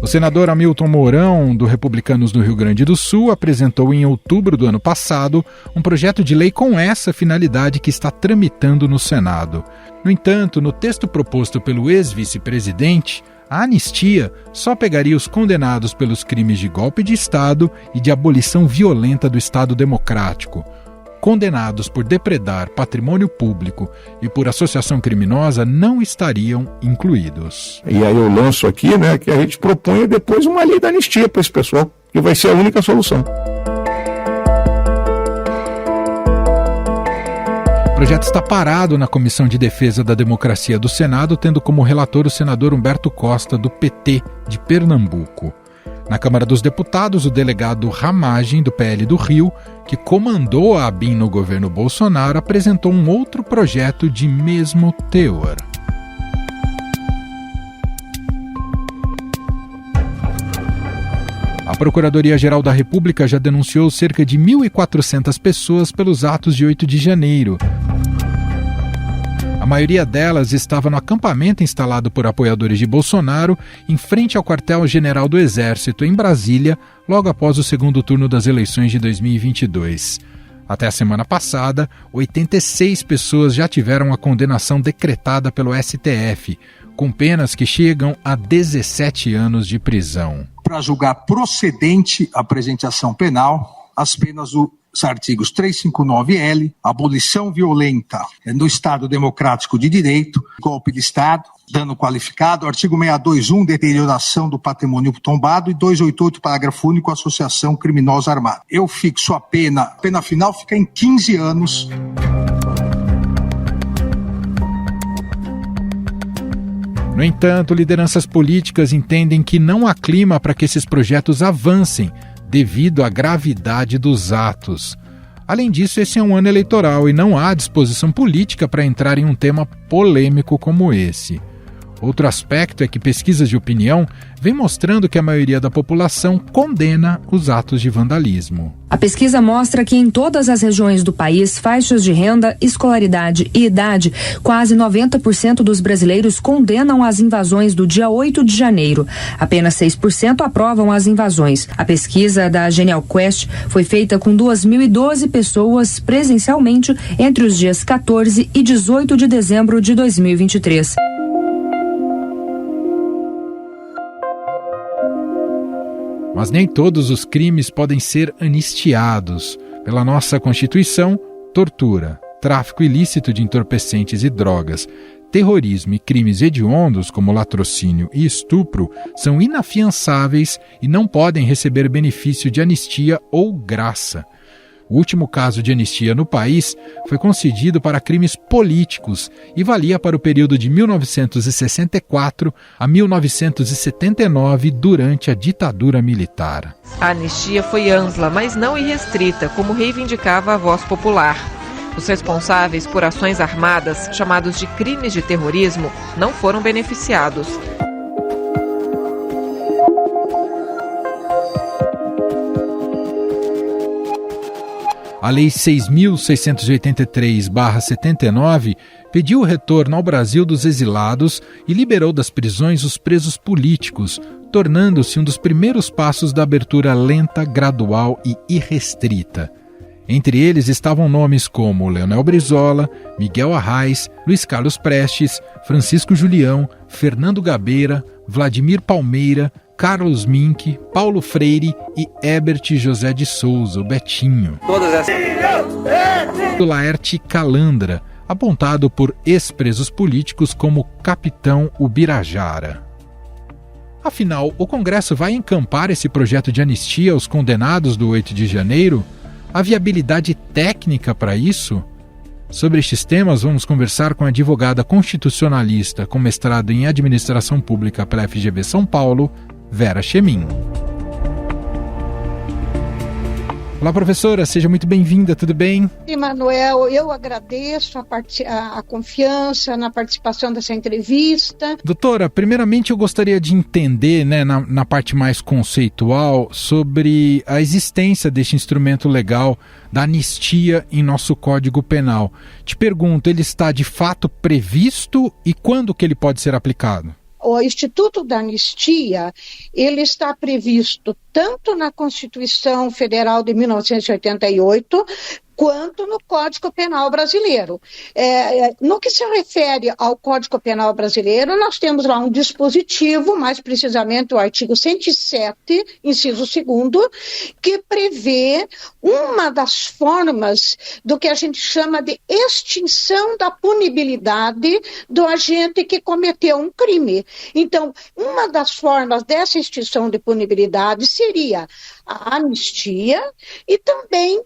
senador Hamilton Mourão, do Republicanos do Rio Grande do Sul, apresentou em outubro do ano passado um projeto de lei com essa finalidade que está tramitando no Senado. No entanto, no texto proposto pelo ex-vice-presidente, a anistia só pegaria os condenados pelos crimes de golpe de Estado e de abolição violenta do Estado Democrático. Condenados por depredar patrimônio público e por associação criminosa não estariam incluídos. E aí eu lanço aqui, que a gente proponha depois uma lei da anistia para esse pessoal, que vai ser a única solução. O projeto está parado na Comissão de Defesa da Democracia do Senado, tendo como relator o senador Humberto Costa, do PT de Pernambuco. Na Câmara dos Deputados, o delegado Ramagem, do PL do Rio, que comandou a ABIN no governo Bolsonaro, apresentou um outro projeto de mesmo teor. A Procuradoria-Geral da República já denunciou cerca de 1.400 pessoas pelos atos de 8 de janeiro. A maioria delas estava no acampamento instalado por apoiadores de Bolsonaro em frente ao quartel-general do Exército, em Brasília, logo após o segundo turno das eleições de 2022. Até a semana passada, 86 pessoas já tiveram a condenação decretada pelo STF, com penas que chegam a 17 anos de prisão. Para julgar procedente a apresentação penal, as penas dos artigos 359-L, abolição violenta no Estado Democrático de Direito, golpe de Estado, dano qualificado, artigo 621, deterioração do patrimônio tombado, e 288, parágrafo único, associação criminosa armada. Eu fixo a pena final fica em 15 anos. No entanto, lideranças políticas entendem que não há clima para que esses projetos avancem, devido à gravidade dos atos. Além disso, esse é um ano eleitoral e não há disposição política para entrar em um tema polêmico como esse. Outro aspecto é que pesquisas de opinião vêm mostrando que a maioria da população condena os atos de vandalismo. A pesquisa mostra que em todas as regiões do país, faixas de renda, escolaridade e idade, quase 90% dos brasileiros condenam as invasões do dia 8 de janeiro. Apenas 6% aprovam as invasões. A pesquisa da Genial Quest foi feita com 2.012 pessoas presencialmente entre os dias 14 e 18 de dezembro de 2023. Mas nem todos os crimes podem ser anistiados. Pela nossa Constituição, tortura, tráfico ilícito de entorpecentes e drogas, terrorismo e crimes hediondos, como latrocínio e estupro, são inafiançáveis e não podem receber benefício de anistia ou graça. O último caso de anistia no país foi concedido para crimes políticos e valia para o período de 1964 a 1979, durante a ditadura militar. A anistia foi ampla, mas não irrestrita, como reivindicava a Voz Popular. Os responsáveis por ações armadas, chamados de crimes de terrorismo, não foram beneficiados. A Lei 6.683/79 pediu o retorno ao Brasil dos exilados e liberou das prisões os presos políticos, tornando-se um dos primeiros passos da abertura lenta, gradual e irrestrita. Entre eles estavam nomes como Leonel Brizola, Miguel Arraes, Luiz Carlos Prestes, Francisco Julião, Fernando Gabeira, Vladimir Palmeira, Carlos Mink, Paulo Freire e Herbert José de Souza, o Betinho. Todas essas. O Laerte Calandra, apontado por ex-presos políticos como Capitão Ubirajara. Afinal, o Congresso vai encampar esse projeto de anistia aos condenados do 8 de janeiro? Há viabilidade técnica para isso? Sobre estes temas, vamos conversar com a advogada constitucionalista com mestrado em Administração Pública pela FGV São Paulo, Vera Chemin. Olá, professora, seja muito bem-vinda, tudo bem? Emanuel, eu agradeço a confiança na participação dessa entrevista. Doutora, primeiramente eu gostaria de entender, na parte mais conceitual, sobre a existência deste instrumento legal da anistia em nosso Código Penal. Te pergunto, ele está de fato previsto e quando que ele pode ser aplicado? o Instituto da Anistia, ele está previsto tanto na Constituição Federal de 1988, quanto no Código Penal Brasileiro. No que se refere ao Código Penal Brasileiro, nós temos lá um dispositivo, mais precisamente o artigo 107, inciso 2º, que prevê uma das formas do que a gente chama de extinção da punibilidade do agente que cometeu um crime. Então, uma das formas dessa extinção de punibilidade seria a anistia e também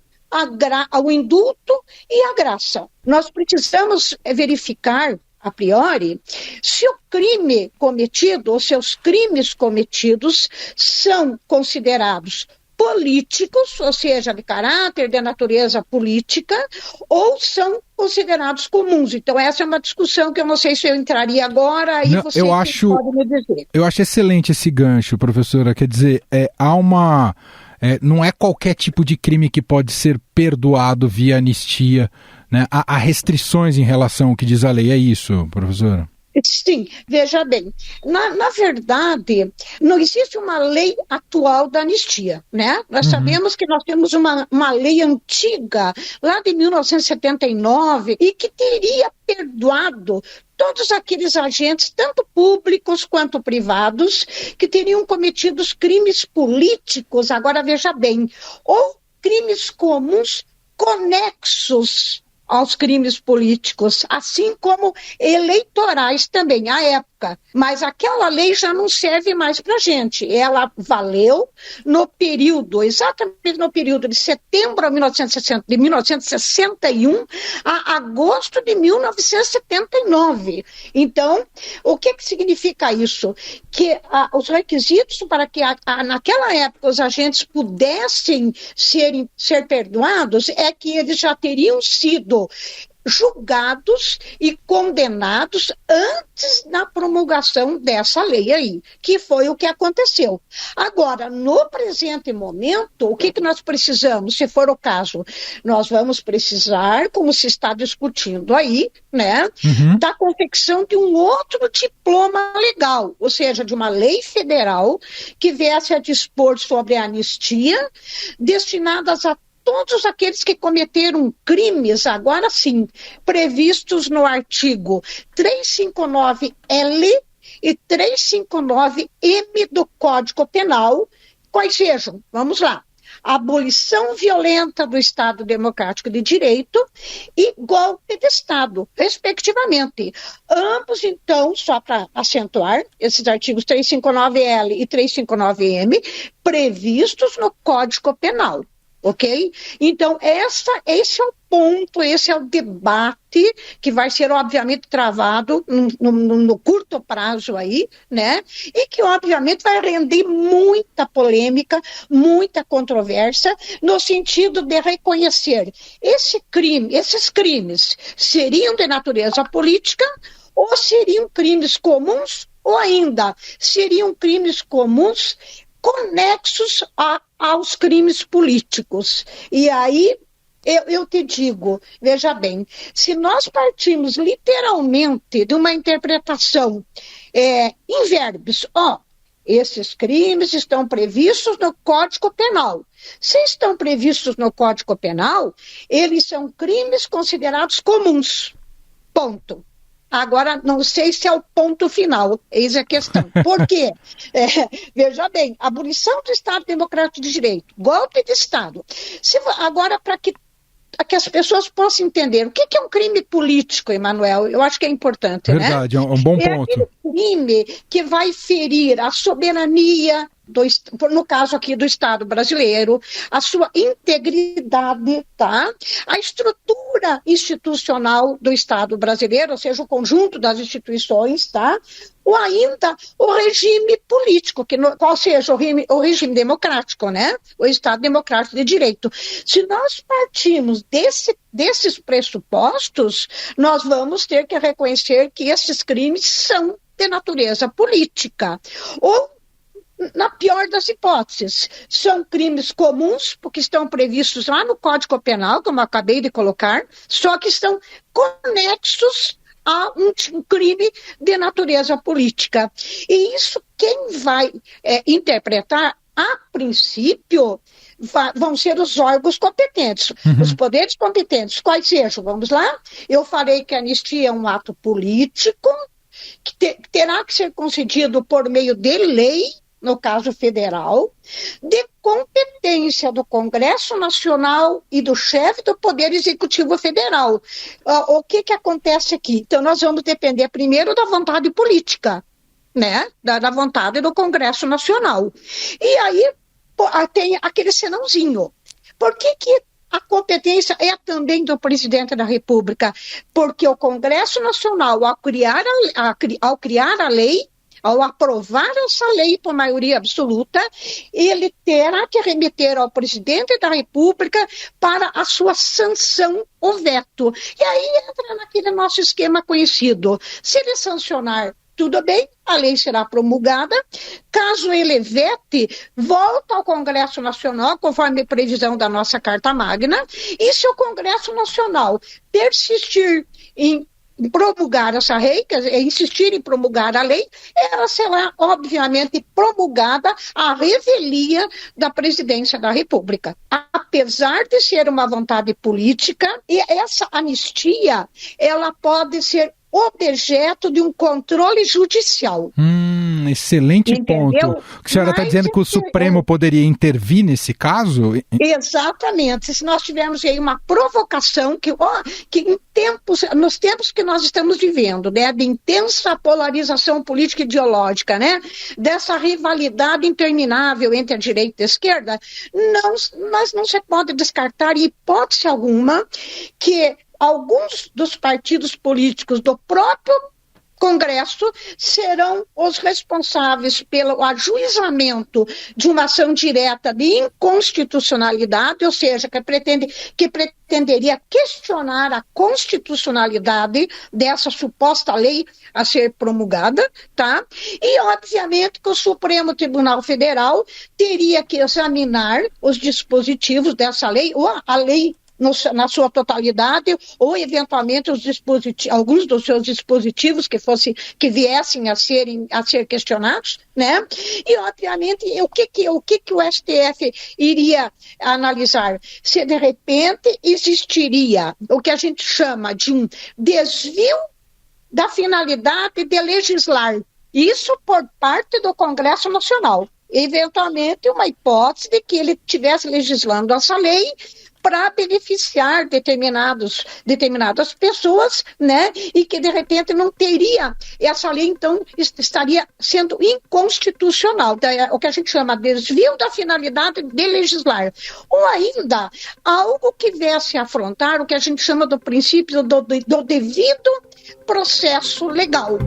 o indulto e a graça. Nós precisamos verificar, a priori, se o crime cometido, ou se os crimes cometidos são considerados políticos, ou seja, de caráter, de natureza política, ou são considerados comuns. Então, essa é uma discussão que eu não sei se eu entraria agora, aí você pode me dizer. Eu acho excelente esse gancho, professora. Quer dizer, não é qualquer tipo de crime que pode ser perdoado via anistia, né? Há restrições em relação ao que diz a lei, é isso, professora? Sim, veja bem, na verdade, não existe uma lei atual da anistia, né? Nós sabemos que nós temos uma lei antiga, lá de 1979, e que teria perdoado todos aqueles agentes, tanto públicos quanto privados, que teriam cometido crimes políticos, agora veja bem, ou crimes comuns conexos aos crimes políticos, assim como eleitorais também, à época. Mas aquela lei já não serve mais para a gente. Ela valeu no período, exatamente no período de setembro de 1961 a agosto de 1979. Então, o que significa isso? Que os requisitos para que naquela época os agentes pudessem ser perdoados é que eles já teriam sido julgados e condenados antes da promulgação dessa lei aí, que foi o que aconteceu. Agora, no presente momento, o que nós precisamos, se for o caso? Nós vamos precisar, como se está discutindo aí, né, da confecção de um outro diploma legal, ou seja, de uma lei federal que viesse a dispor sobre a anistia, destinadas a todos aqueles que cometeram crimes, agora sim, previstos no artigo 359L e 359M do Código Penal, quais sejam, vamos lá, abolição violenta do Estado Democrático de Direito e golpe de Estado, respectivamente. Ambos, então, só para acentuar, esses artigos 359L e 359M, previstos no Código Penal. Ok? Então, esse é o ponto, esse é o debate que vai ser, obviamente, travado no curto prazo aí, né? E que, obviamente, vai render muita polêmica, muita controvérsia, no sentido de reconhecer esses crimes seriam de natureza política ou seriam crimes comuns ou ainda seriam crimes comuns conexos aos crimes políticos. E aí, eu te digo, veja bem, se nós partimos literalmente de uma interpretação em verbos, esses crimes estão previstos no Código Penal. Se estão previstos no Código Penal, eles são crimes considerados comuns. Ponto. Agora, não sei se é o ponto final, eis a questão. Por quê? Veja bem, abolição do Estado Democrático de Direito, golpe de Estado. Agora, para que as pessoas possam entender o que é um crime político, Emanuel, eu acho que é importante, Verdade, né? É um bom ponto. É aquele crime que vai ferir a soberania, no caso aqui do Estado brasileiro, a sua integridade, tá? A estrutura institucional do Estado brasileiro, ou seja, o conjunto das instituições, tá? Ou ainda o regime político, qual seja o regime democrático, né? O Estado Democrático de Direito. Se nós partimos desses pressupostos, nós vamos ter que reconhecer que esses crimes são de natureza política. Ou, na pior das hipóteses, são crimes comuns, porque estão previstos lá no Código Penal, como eu acabei de colocar, só que estão conexos há um crime de natureza política. E isso quem vai interpretar, a princípio, vão ser os órgãos competentes, os poderes competentes, quais sejam, vamos lá? Eu falei que a anistia é um ato político, que terá que ser concedido por meio de lei, no caso federal, de competência do Congresso Nacional e do chefe do Poder Executivo Federal. O que acontece aqui? Então, nós vamos depender primeiro da vontade política, né? Da vontade do Congresso Nacional. E aí tem aquele senãozinho. Por que a competência é também do presidente da República? Porque o Congresso Nacional, ao criar a lei, ao aprovar essa lei por maioria absoluta, ele terá que remeter ao presidente da República para a sua sanção ou veto. E aí entra naquele nosso esquema conhecido. Se ele sancionar, tudo bem, a lei será promulgada. Caso ele vete, volta ao Congresso Nacional, conforme a previsão da nossa Carta Magna, e se o Congresso Nacional persistir em promulgar essa lei, quer dizer, insistir em promulgar a lei, ela será, obviamente, promulgada à revelia da Presidência da República. Apesar de ser uma vontade política, e essa anistia, ela pode ser objeto de um controle judicial. Excelente. Entendeu? Ponto. A senhora está dizendo que o Supremo poderia intervir nesse caso? Exatamente. Se nós tivermos aí uma provocação que nos tempos que nós estamos vivendo, né, de intensa polarização política e ideológica, né, dessa rivalidade interminável entre a direita e a esquerda, mas não se pode descartar, em hipótese alguma, que alguns dos partidos políticos do próprio Congresso serão os responsáveis pelo ajuizamento de uma ação direta de inconstitucionalidade, ou seja, que pretenderia questionar a constitucionalidade dessa suposta lei a ser promulgada, tá? E, obviamente, que o Supremo Tribunal Federal teria que examinar os dispositivos dessa lei, ou a lei na sua totalidade, ou eventualmente alguns dos seus dispositivos que viessem a ser questionados, né? E obviamente o que o STF iria analisar? Se de repente existiria o que a gente chama de um desvio da finalidade de legislar, isso por parte do Congresso Nacional, eventualmente uma hipótese de que ele estivesse legislando essa lei para beneficiar determinadas pessoas, né, e que de repente não teria, essa lei então estaria sendo inconstitucional, o que a gente chama de desvio da finalidade de legislar, ou ainda algo que viesse a afrontar o que a gente chama do princípio do devido processo legal.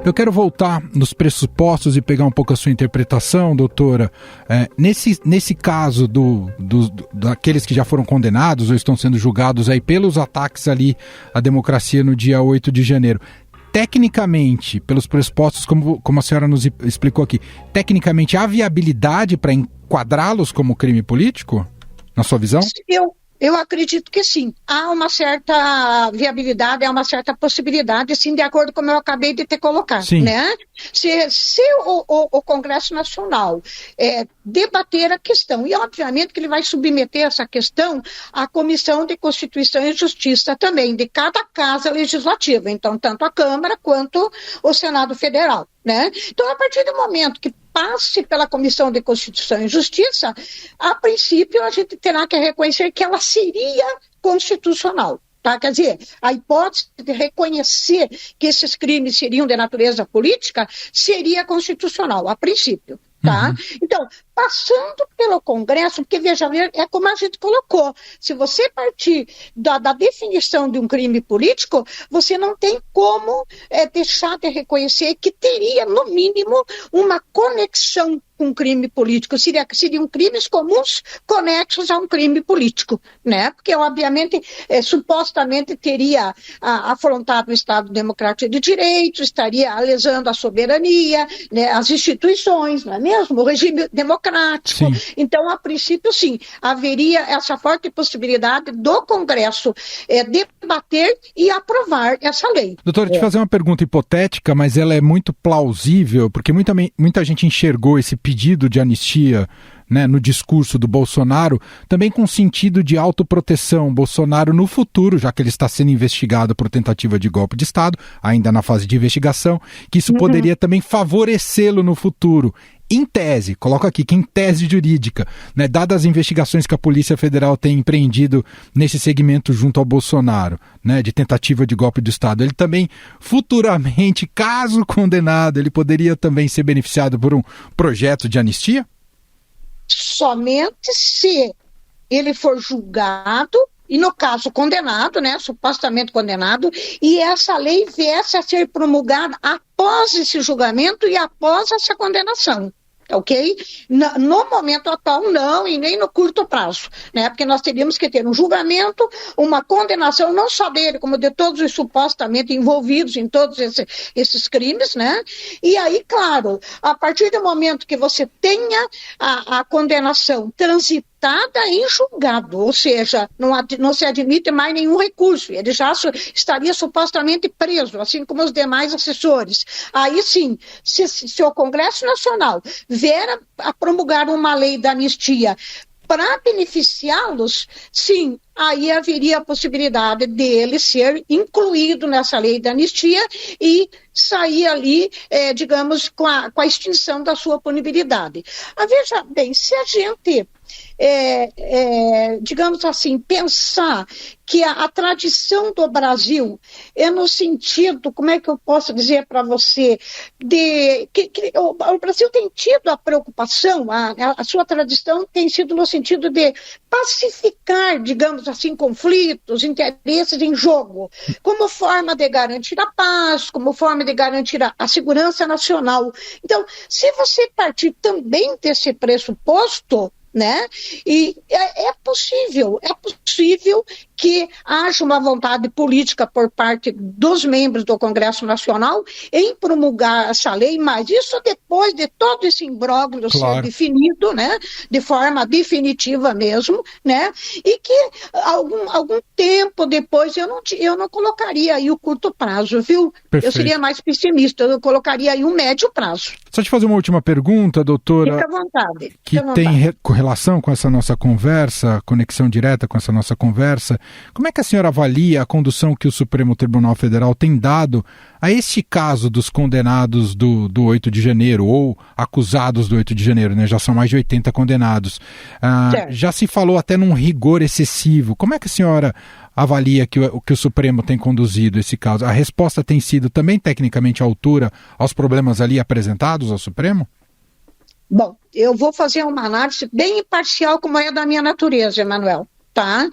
Eu quero voltar nos pressupostos e pegar um pouco a sua interpretação, doutora. Nesse caso daqueles que já foram condenados ou estão sendo julgados aí pelos ataques ali à democracia no dia 8 de janeiro, tecnicamente, pelos pressupostos, como a senhora nos explicou aqui, tecnicamente há viabilidade para enquadrá-los como crime político, na sua visão? Eu acredito que sim. Há uma certa viabilidade, há uma certa possibilidade, sim, de acordo com o que eu acabei de te colocar. Sim. Né? Se o Congresso Nacional debater a questão, e obviamente que ele vai submeter essa questão à Comissão de Constituição e Justiça também, de cada casa legislativa, então tanto a Câmara quanto o Senado Federal. Né? Então, a partir do momento que passe pela Comissão de Constituição e Justiça, a princípio a gente terá que reconhecer que ela seria constitucional. Tá? Quer dizer, a hipótese de reconhecer que esses crimes seriam de natureza política seria constitucional, a princípio. Tá? Uhum. Então, passando pelo Congresso, porque veja, é como a gente colocou, se você partir da definição de um crime político, você não tem como deixar de reconhecer que teria, no mínimo, uma conexão com um crime político, seriam crimes comuns conexos a um crime político, né? Porque, obviamente, supostamente teria afrontado o Estado Democrático de Direito, estaria lesando a soberania, né, as instituições, não é mesmo? O regime democrático. democrático. Sim. Então, a princípio, sim, haveria essa forte possibilidade do Congresso debater e aprovar essa lei. Doutora, te fazer uma pergunta hipotética, mas ela é muito plausível, porque muita gente enxergou esse pedido de anistia, né, no discurso do Bolsonaro, também com sentido de autoproteção. Bolsonaro, no futuro, já que ele está sendo investigado por tentativa de golpe de Estado, ainda na fase de investigação, que isso poderia também favorecê-lo no futuro. Em tese, coloco aqui que em tese jurídica, né, dadas as investigações que a Polícia Federal tem empreendido nesse segmento junto ao Bolsonaro, né, de tentativa de golpe de Estado, ele também futuramente, caso condenado, ele poderia também ser beneficiado por um projeto de anistia? Somente se ele for julgado e, no caso, condenado, né, supostamente condenado, e essa lei viesse a ser promulgada após esse julgamento e após essa condenação. Ok? No momento atual, não, e nem no curto prazo, né? Porque nós teríamos que ter um julgamento, uma condenação, não só dele, como de todos os supostamente envolvidos em todos esses crimes, né? E aí, claro, a partir do momento que você tenha a condenação transitada em julgado, ou seja, não se admite mais nenhum recurso, ele já estaria supostamente preso, assim como os demais assessores. Aí sim, se o Congresso Nacional vier a promulgar uma lei da anistia para beneficiá-los, sim, aí haveria a possibilidade dele ser incluído nessa lei da anistia e sair ali, digamos, com a extinção da sua punibilidade. Veja bem, se a gente, digamos assim, pensar que a tradição do Brasil é no sentido, como é que eu posso dizer para você, que o Brasil tem tido a preocupação, a sua tradição tem sido no sentido de pacificar, digamos assim, conflitos, interesses em jogo, como forma de garantir a paz, como forma de garantir a segurança nacional. Então, se você partir também desse pressuposto, né? E é possível que haja uma vontade política por parte dos membros do Congresso Nacional em promulgar essa lei, mas isso depois de todo esse imbróglio ser definido, né? De forma definitiva mesmo, né? E que algum tempo depois eu não colocaria aí o curto prazo, viu? Perfeito. Eu seria mais pessimista, eu colocaria aí um médio prazo. Só te fazer uma última pergunta, doutora. Fica à vontade. Que tem relação com essa nossa conversa, conexão direta com essa nossa conversa. Como é que a senhora avalia a condução que o Supremo Tribunal Federal tem dado a este caso dos condenados do 8 de janeiro, ou acusados do 8 de janeiro, né? Já são mais de 80 condenados. Já se falou até num rigor excessivo. Como é que a senhora avalia que o Supremo tem conduzido esse caso? A resposta tem sido também tecnicamente à altura aos problemas ali apresentados ao Supremo? Bom, eu vou fazer uma análise bem imparcial, como é da minha natureza, Emanuel, tá?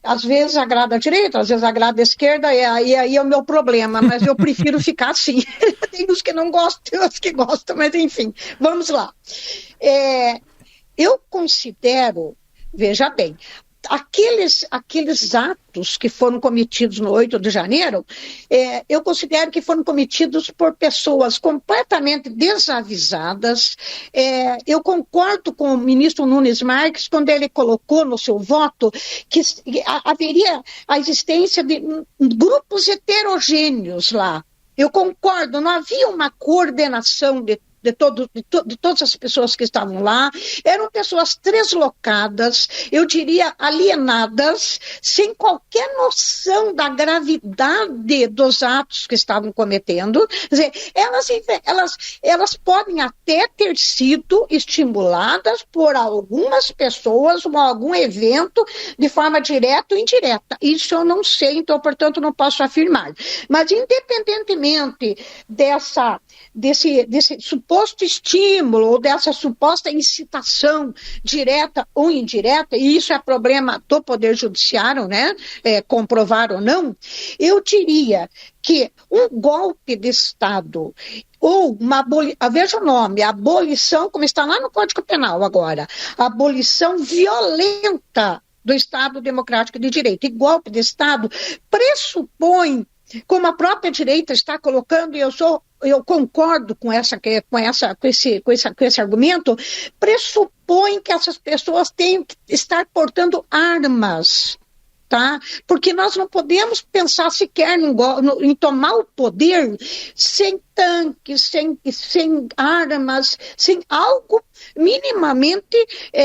Às vezes agrada a direita, às vezes agrada a esquerda, e aí é o meu problema, mas eu prefiro ficar assim. Tem uns que não gostam, tem uns que gostam, mas enfim, vamos lá. Eu considero, veja bem, aqueles atos que foram cometidos no 8 de janeiro, eu considero que foram cometidos por pessoas completamente desavisadas. Eu concordo com o ministro Nunes Marques quando ele colocou no seu voto que haveria a existência de grupos heterogêneos lá. Eu concordo, não havia uma coordenação de todas as pessoas que estavam lá, eram pessoas deslocadas, eu diria alienadas, sem qualquer noção da gravidade dos atos que estavam cometendo. Quer dizer, elas podem até ter sido estimuladas por algumas pessoas, ou algum evento, de forma direta ou indireta. Isso eu não sei, então, portanto, não posso afirmar. Mas, independentemente desse suposto estímulo ou dessa suposta incitação direta ou indireta, e isso é problema do Poder Judiciário, né? Comprovar ou não, eu diria que um golpe de Estado ou veja o nome, abolição, como está lá no Código Penal agora, abolição violenta do Estado Democrático de Direito, e golpe de Estado pressupõe, como a própria direita está colocando, e eu sou eu concordo com esse argumento, pressupõe que essas pessoas tenham que estar portando armas. Tá? Porque nós não podemos pensar sequer em tomar o poder sem tanques, sem armas, sem algo minimamente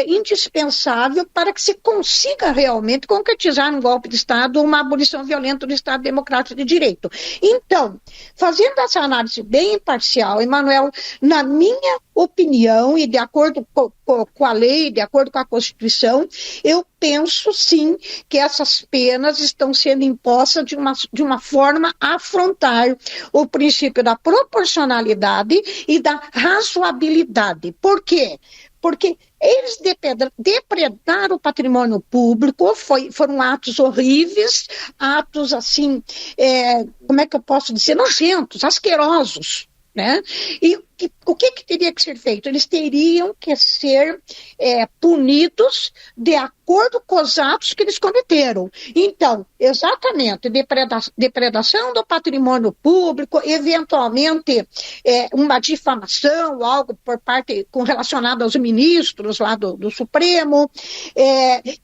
indispensável para que se consiga realmente concretizar um golpe de Estado ou uma abolição violenta do Estado Democrático de Direito. Então, fazendo essa análise bem imparcial, Emanuel, na minha opinião e de acordo com a lei, de acordo com a Constituição, eu penso sim que essas penas estão sendo impostas de uma forma a afrontar o princípio da proporcionalidade e da razoabilidade. Por quê? Porque eles depredaram o patrimônio público, foram atos horríveis, atos assim, como é que eu posso dizer, nojentos, asquerosos, né? E o que teria que ser feito? Eles teriam que ser punidos de acordo com os atos que eles cometeram. Então, exatamente, depredação do patrimônio público, eventualmente uma difamação, algo por parte relacionado aos ministros lá do Supremo.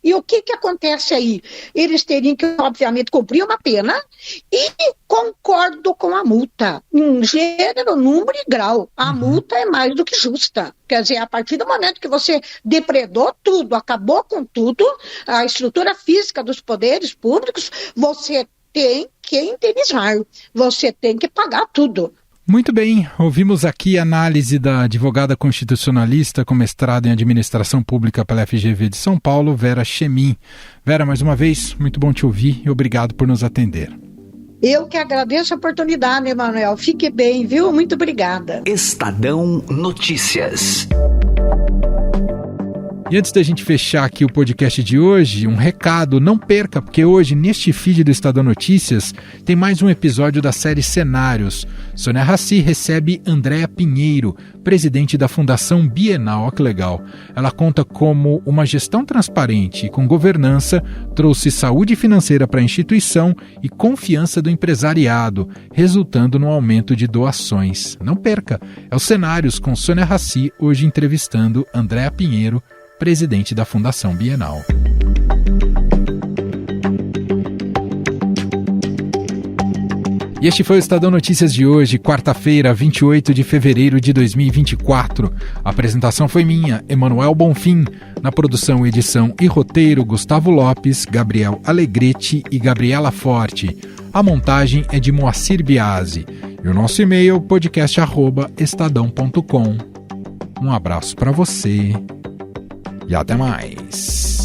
E o que acontece aí? Eles teriam que, obviamente, cumprir uma pena e concordo com a multa, em gênero, número e grau. A multa é mais do que justa. Quer dizer, a partir do momento que você depredou tudo, acabou com tudo, a estrutura física dos poderes públicos, você tem que indenizar, você tem que pagar tudo. Muito bem, ouvimos aqui a análise da advogada constitucionalista com mestrado em administração pública pela FGV de São Paulo, Vera Chemin. Vera, mais uma vez, muito bom te ouvir e obrigado por nos atender. Eu que agradeço a oportunidade, Emanuel. Fique bem, viu? Muito obrigada. Estadão Notícias. E antes da gente fechar aqui o podcast de hoje, um recado, não perca, porque hoje, neste feed do Estadão Notícias, tem mais um episódio da série Cenários. Sônia Raci recebe Andréa Pinheiro, presidente da Fundação Bienal. Olha que legal. Ela conta como uma gestão transparente e com governança trouxe saúde financeira para a instituição e confiança do empresariado, resultando no aumento de doações. Não perca, é o Cenários com Sônia Raci, hoje entrevistando Andréa Pinheiro, presidente da Fundação Bienal. E este foi o Estadão Notícias de hoje, quarta-feira, 28 de fevereiro de 2024. A apresentação foi minha, Emanuel Bonfim. Na produção, edição e roteiro, Gustavo Lopes, Gabriel Alegrete e Gabriela Forte. A montagem é de Moacir Biasi. E o nosso e-mail, podcast@estadão.com. Um abraço para você. E até mais.